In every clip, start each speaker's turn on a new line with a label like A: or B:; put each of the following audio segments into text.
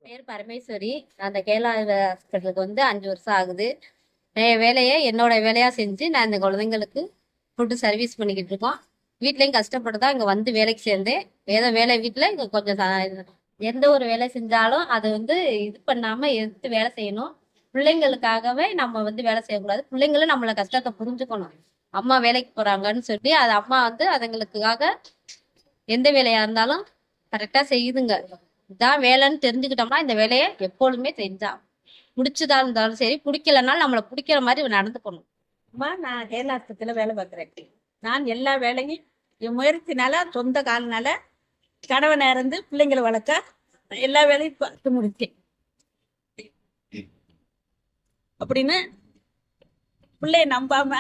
A: பேர் பரமேஸ்வரி. அந்த கேரளா ஹாஸ்பிட்டலுக்கு வந்து 5 வருஷம் ஆகுது. என் வேலையை என்னோட வேலையா செஞ்சு நான் இந்த குழந்தைங்களுக்கு ஃபுட்டு சர்வீஸ் பண்ணிக்கிட்டு இருக்கோம். வீட்லயும் கஷ்டப்பட்டு தான் இங்கே வந்து வேலைக்கு சேர்ந்தேன். ஏதோ வேலை வீட்டில் இங்கே கொஞ்சம் எந்த ஒரு வேலை செஞ்சாலும் அதை வந்து இது பண்ணாமல் எடுத்து வேலை செய்யணும். பிள்ளைங்களுக்காகவே நம்ம வந்து வேலை செய்யக்கூடாது. பிள்ளைங்களும் நம்மளை கஷ்டத்தை புரிஞ்சுக்கணும். அம்மா வேலைக்கு போகிறாங்கன்னு சொல்லி அது அம்மா வந்து அதுங்களுக்காக எந்த வேலையாக இருந்தாலும் கரெக்டாக செய்யுதுங்க. இதான் வேலைன்னு தெரிஞ்சுக்கிட்டோம்னா இந்த வேலையை எப்பொழுதுமே செஞ்சா பிடிச்சதா இருந்தாலும் சரி, பிடிக்கலனாலும் நம்மளை பிடிக்கிற மாதிரி நடந்துக்கணும்.
B: அம்மா, நான் கேரளா ஆஸ்பத்திரியில் வேலை பார்க்குறேன். நான் எல்லா வேலையும் என் முயற்சினால, சொந்த காலனால, கணவனை இருந்து பிள்ளைங்களை வளர்க்க எல்லா வேலையும் பார்த்து முடித்தேன். அப்படின்னு பிள்ளைய நம்பாம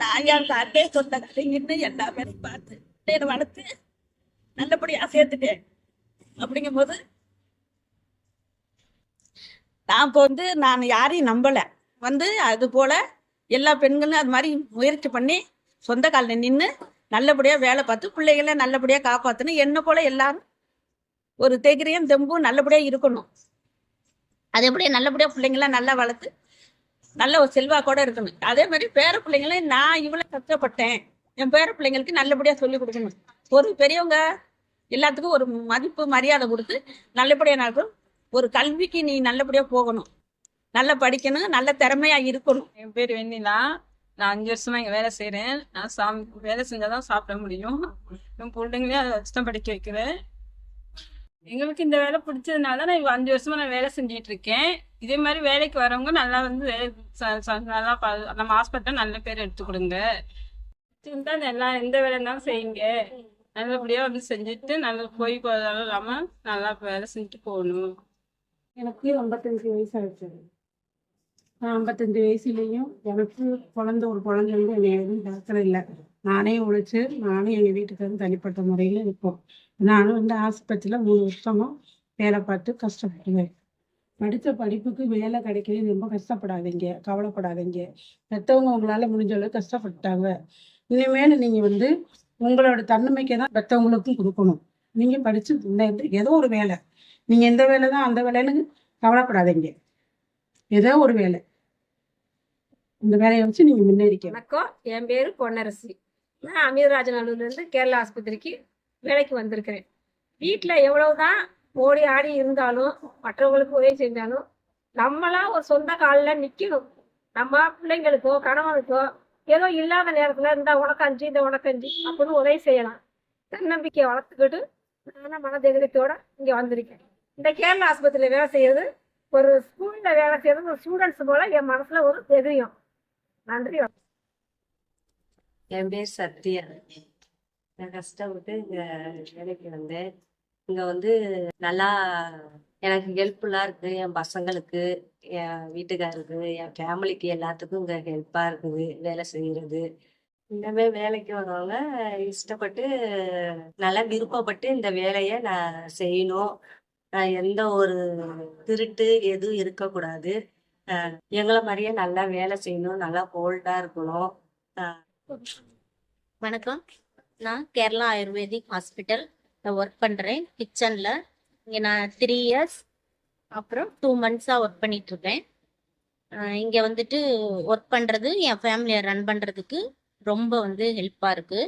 B: நான் யாருக்கு அட்டே சொந்த கலைஞர்னு எல்லா வேலையும் பார்த்து பிள்ளைகளை வளர்த்து நல்லபடியாக சேர்த்துட்டேன். அப்படிங்கும்போது நான் இப்போ வந்து நான் யாரையும் நம்பலை. அது போல எல்லா பெண்களும் அது மாதிரி முயற்சி பண்ணி சொந்த காலில் நின்று நல்லபடியாக வேலை பார்த்து பிள்ளைகளை நல்லபடியாக காப்பாற்றணும். என்ன போல எல்லாரும் ஒரு தைரியம் தெம்பும் நல்லபடியாக இருக்கணும். அதே போல நல்லபடியாக பிள்ளைங்களாம் நல்லா வளர்த்து நல்ல ஒரு செல்வாக்கோட இருக்கணும். அதே மாதிரி பேர பிள்ளைங்களையும் நான் இவ்வளோ கஷ்டப்பட்டேன், என் பேர பிள்ளைங்களுக்கு நல்லபடியாக சொல்லி கொடுக்கணும். ஒரு பெரியவங்க எல்லாத்துக்கும் ஒரு மதிப்பு மரியாதை கொடுத்து நல்லபடியாக நடக்கும். ஒரு கல்விக்கு நீ நல்லபடியாக போகணும், நல்லா படிக்கணும், நல்ல திறமையா இருக்கணும்.
C: என் பேர் வெண்ணிலா. நான் 5 வருஷமா இங்கே வேலை செய்கிறேன். நான் வேலை செஞ்சாதான் சாப்பிட முடியும். என் பிள்ளைங்களையும் அதை வச்சு தான் படிக்க வைக்கிறேன். எங்களுக்கு இந்த வேலை பிடிச்சதுனால தான் நான் 5 வருஷமா நான் வேலை செஞ்சிட்டு இருக்கேன். இதே மாதிரி வேலைக்கு வரவங்க நல்லா வந்து நல்லா நம்ம ஹாஸ்பிட்டல் நல்ல பேர் எடுத்து கொடுங்க. எந்த வேலை இருந்தாலும் செய்யுங்க. நல்லபடியாக வந்து செஞ்சுட்டு நல்லா போய் இல்லாமல் நல்லா வேலை செஞ்சுட்டு போகணும்.
D: எனக்கு 55 வயசு ஆயிடுச்சு. நான் 55 வயசுலேயும் எனக்கு ஒரு குழந்தை வந்து என்னை எதுவும் பார்க்கறது இல்லை. நானே உழைச்சி நானும் எங்கள் வீட்டுக்காரரும் தனிப்பட்ட முறையில் இருப்போம். நானும் வந்து ஆஸ்பத்திரியில் 3 வருஷமாக வேலை பார்த்து கஷ்டப்படுவேன். படித்த படிப்புக்கு வேலை கிடைக்கிறது ரொம்ப கஷ்டப்படாதீங்க, கவலைப்படாதீங்க. பெற்றவங்க உங்களால் முடிஞ்ச அளவுக்கு கஷ்டப்பட்டாங்க. இனிமேல் நீங்கள் வந்து உங்களோட தன்னம்பிக்கை தான் பெற்றவங்களுக்கும் கொடுக்கணும். நீங்கள் படித்து ஏதோ ஒரு வேலை, நீங்கள் எந்த வேலை தான் அந்த வேலைன்னு கவலைப்படாதீங்க. ஏதோ ஒரு வேலை, இந்த வேலையை வச்சு நீங்கள் முன்னேறிக்க.
E: வணக்கம், என் பேர் பொன்னரசி. நான் அமீர்ராஜநல்லூர்லேருந்து கேரளா ஆஸ்பத்திரிக்கு வேலைக்கு வந்திருக்கிறேன். வீட்டில் எவ்வளவுதான் ஓடி ஆடி இருந்தாலும் மற்றவங்களுக்கு உதவி செஞ்சாலும் நம்மளா ஒரு சொந்த காலில் நிற்கணும். நம்ம பிள்ளைங்களுக்கோ கணவனுக்கோ ஏதோ இல்லாத நேரத்தில் இந்த உனக்கஞ்சி இந்த உனக்கஞ்சி அப்படின்னு உதவி செய்யலாம். தன்னம்பிக்கையை வளர்த்துக்கிட்டு நானும் மனதைரியத்தோட இங்கே வந்திருக்கேன். இந்த கேரளா ஆஸ்பத்திரியில் வேலை செய்யறது, ஒரு ஸ்கூலில் வேலை செய்யறது, ஒரு ஸ்டூடெண்ட்ஸ் போல என் மனசுல ஒரு தைரியம். நன்றி.
A: என் பேர் சத்யா. நான் கஷ்டப்பட்டு இங்கே வேலைக்கு வந்தேன். இங்கே வந்து நல்லா எனக்கு ஹெல்ப்ஃபுல்லாக இருக்குது. என் பசங்களுக்கு, என் வீட்டுக்காருக்கு, என் ஃபேமிலிக்கு எல்லாத்துக்கும் இங்கே ஹெல்ப்பாக இருக்குது வேலை செய்கிறது. இனிமே வேலைக்கு வரவங்க இஷ்டப்பட்டு நல்லா விருப்பப்பட்டு இந்த வேலையை நான் செய்யணும். எந்த ஒரு திருட்டு எதுவும் இருக்கக்கூடாது. எங்களை மாதிரியே நல்லா வேலை செய்யணும், நல்லா போல்டாக இருக்கணும்.
F: வணக்கம், நான் கேரளா ஆயுர்வேதிக் ஹாஸ்பிட்டல் ஒர்க் பண்ணுறேன் கிச்சனில். இங்கே நான் 3 இயர்ஸ் அப்புறம் 2 மந்த்ஸாக ஒர்க் பண்ணிகிட்ருக்கேன். இங்கே வந்துட்டு ஒர்க் பண்ணுறது என் ஃபேமிலியை ரன் பண்ணுறதுக்கு ரொம்ப வந்து ஹெல்ப்பாக இருக்குது.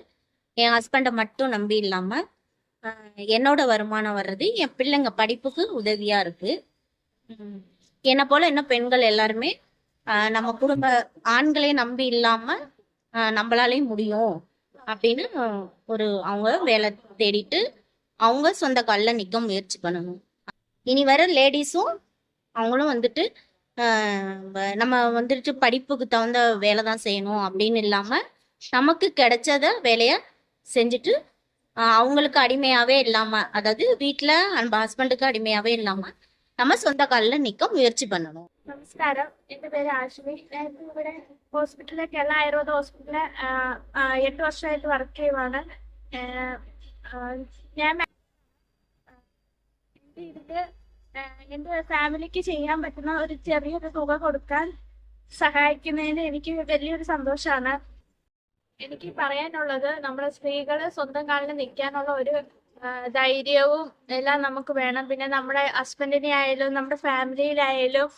F: என் ஹஸ்பண்டை மட்டும் நம்பி இல்லாமல் என்னோட வருமானம் வர்றது என் பிள்ளைங்க படிப்புக்கு உதவியாக இருக்குது. என்னை போல் இன்னும் பெண்கள் எல்லாருமே நம்ம குடும்ப ஆண்களே நம்பி இல்லாமல் நம்மளாலேயும் முடியும் அப்படின்னு அவங்க வேலை தேடிட்டு அவங்க சொந்த காலில் நிற்க முயற்சி பண்ணணும். இனி வர லேடிஸும் அவங்களும் வந்துட்டு நம்ம வந்துட்டு படிப்புக்கு தகுந்த வேலை தான் செய்யணும் அப்படின்னு இல்லாமல் நமக்கு கிடைச்சத வேலையை செஞ்சுட்டு அவங்களுக்கு அடிமையாகவே இல்லாமல், அதாவது வீட்டில் நம்ம ஹஸ்பண்டுக்கு அடிமையாகவே இல்லாமல் நம்ம சொந்த காலில் நிற்க முயற்சி பண்ணணும்.
G: നമസ്കാരം, എൻ്റെ പേര് ആശ്വി. ഞാൻ ഇവിടെ ഹോസ്പിറ്റലിലെ കേരള ആയുർവേദ ഹോസ്പിറ്റലിലെ 8 വർഷമായിട്ട് വർക്ക് ചെയ്യുവാണ്. ഞാൻ എൻ്റെ ഇതില് എൻ്റെ ഫാമിലിക്ക് ചെയ്യാൻ പറ്റുന്ന ഒരു ചെറിയൊരു തുക കൊടുക്കാൻ സഹായിക്കുന്നതിന് എനിക്ക് വലിയൊരു സന്തോഷമാണ്. എനിക്ക് പറയാനുള്ളത്, നമ്മുടെ സ്ത്രീകൾ സ്വന്തം കാലിൽ നിൽക്കാനുള്ള ഒരു ധൈര്യവും എല്ലാം നമുക്ക് വേണം. പിന്നെ നമ്മുടെ ഹസ്ബൻഡിനെ ആയാലും നമ്മുടെ ഫാമിലിയിലായാലും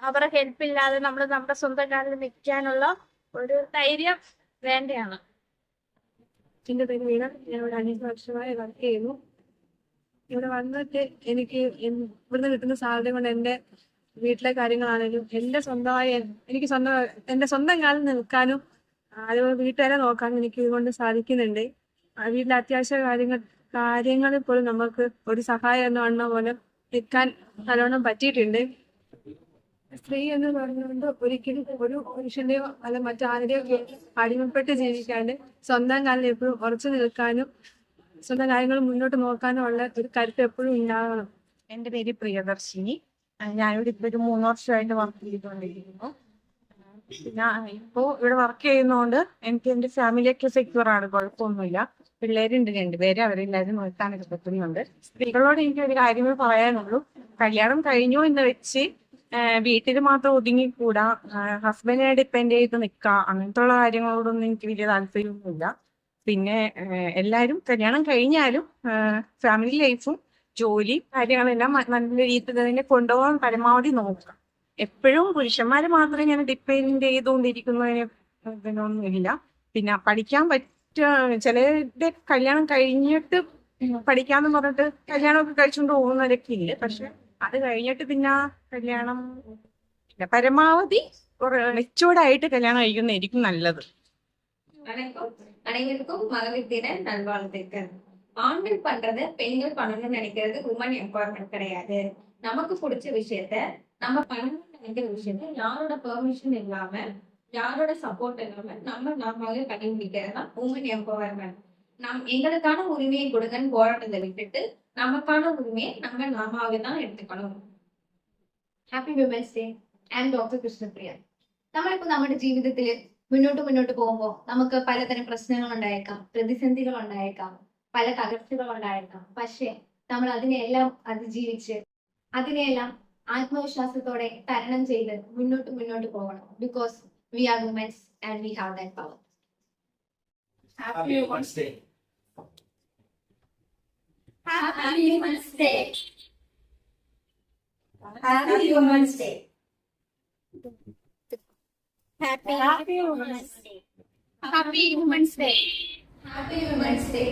G: അവരെ ഹെൽപ്പ് ഇല്ലാതെ നമ്മൾ നമ്മുടെ സ്വന്തം കാലിൽ നിൽക്കാനുള്ള ഒരു ധൈര്യം വേണ്ടയാണ്.
E: എൻ്റെ പേര് വീണ. ഞാൻ ഇവിടെ 5 വർഷമായി വർക്ക് ചെയ്യുന്നു. ഇവിടെ വന്നിട്ട് എനിക്ക് ഇവിടുന്ന് കിട്ടുന്ന സാലറി കൊണ്ട് എൻ്റെ വീട്ടിലെ കാര്യങ്ങളാണെങ്കിലും എൻ്റെ സ്വന്തം കാലിൽ നിൽക്കാനും അതുപോലെ വീട്ടുകാരെ നോക്കാനും എനിക്ക് ഇതുകൊണ്ട് സാധിക്കുന്നുണ്ട്. വീട്ടിലെ അത്യാവശ്യ കാര്യങ്ങളിൽ പോലും നമുക്ക് ഒരു സഹായം എന്ന് പറഞ്ഞ പോലെ നിൽക്കാൻ നല്ലോണം പറ്റിയിട്ടുണ്ട്. സ്ത്രീ എന്ന് പറഞ്ഞുകൊണ്ട് ഒരിക്കലും ഒരു പുരുഷന്റെയോ അല്ല മറ്റാരുടെയോ അടിമപ്പെട്ട് ജീവിക്കാണ്ട് സ്വന്തം കാലിൽ എപ്പോഴും ഉറച്ചു നിൽക്കാനും സ്വന്തം കാര്യങ്ങൾ മുന്നോട്ട് നോക്കാനും ഉള്ള ഒരു കരുത്ത് എപ്പോഴും ഉണ്ടാകണം.
H: എൻ്റെ പേര് പ്രിയദർശിനി. ഞാനിവിടെ ഇപ്പോൾ ഒരു 3 വർഷമായിട്ട് വർക്ക് ചെയ്തുകൊണ്ടിരിക്കുന്നു. പിന്നെ ഇപ്പോൾ ഇവിടെ വർക്ക് ചെയ്യുന്നതുകൊണ്ട് എനിക്ക് എൻ്റെ ഫാമിലിയൊക്കെ സെക്യൂർ ആണ്, കുഴപ്പമൊന്നുമില്ല. പിള്ളേരുണ്ട് 2 പേര്, അവരെല്ലാവരും നോക്കാനൊക്കെ പറ്റുന്നുണ്ട്. സ്ത്രീകളോട് എനിക്ക് ഒരു കാര്യമേ പറയാനുള്ളൂ, കല്യാണം കഴിഞ്ഞു എന്ന് വെച്ച് വീട്ടിൽ മാത്രം ഒതുങ്ങിക്കൂടാ, ഹസ്ബൻഡിനെ ഡിപ്പെൻഡ് ചെയ്ത് നിൽക്കുക, അങ്ങനത്തെ ഉള്ള കാര്യങ്ങളോടൊന്നും എനിക്ക് വലിയ താല്പര്യമൊന്നുമില്ല. പിന്നെ എല്ലാവരും കല്യാണം കഴിഞ്ഞാലും ഫാമിലി ലൈഫും ജോലി കാര്യങ്ങളെല്ലാം നല്ല രീതിയിൽ തന്നെ കൊണ്ടുപോകാൻ പരമാവധി നോക്കുക. എപ്പോഴും പുരുഷന്മാർ മാത്രമേ ഇങ്ങനെ ഡിപ്പെൻഡ് ചെയ്തുകൊണ്ടിരിക്കുന്നതിനൊന്നുമില്ല. പിന്നെ പഠിക്കാൻ ചിലരുടെ കല്യാണം കഴിഞ്ഞിട്ട് പഠിക്കാന്ന് പറഞ്ഞിട്ട് കല്യാണമൊക്കെ കഴിച്ചുകൊണ്ട് പോകുന്നവരൊക്കെ ഇല്ല. പക്ഷെ അത് കഴിഞ്ഞിട്ട് പിന്നെ കല്യാണം പരമാവധി മെച്ചൂർഡായിട്ട് കല്യാണം കഴിക്കുന്നതായിരിക്കും നല്ലത്.
I: அனைவருக்கும் மகளிர் தின நல்வாழ்த்துக்கள். ஆண்கள் பண்றது பெண்கள் பண்ணணும்னு நினைக்கிறது உமன் எம்பவர்மெண்ட் கிடையாது. நமக்கு பிடிச்ச விஷயத்த நம்ம பண்ணணும்னு நினைக்கிற விஷயத்த யாரோட பெர்மிஷன் இல்லாம யாரோட சப்போர்ட் இல்லாம நாம கடைபிடிக்கிறது தான் உமன் எம்பவர்மெண்ட். எங்களுக்கான உரிமையை கொடுங்கன்னு போராட்டத்தை விட்டுட்டு நமக்கான உரிமையை நாம தான் എടുത്തുക്കണം.
J: Happy women's day. I am doctor Krishnapriya. നമ്മളിപ്പോൾ നമ്മുടെ ജീവിതത്തിൽ മുന്നോട്ട് പോകുമ്പോൾ നമുക്ക് പലതരം പ്രശ്നങ്ങൾ ഉണ്ടായേക്കാം, പ്രതിസന്ധികൾ ഉണ്ടായേക്കാം, പല തകർച്ചകൾ ഉണ്ടായേക്കാം. പക്ഷേ നമ്മൾ അതിനെല്ലാം അതിജീവിച്ച് അതിനെല്ലാം ആത്മവിശ്വാസത്തോടെ തരണം ചെയ്ത് മുന്നോട്ട് പോകണം. Because we are womens and we have that power.
I: Happy Women's Day.
J: Happy Women's Day.
I: Happy Women's Day.
J: Happy Women's Day. Happy Women's Day.
I: Happy Women's Day.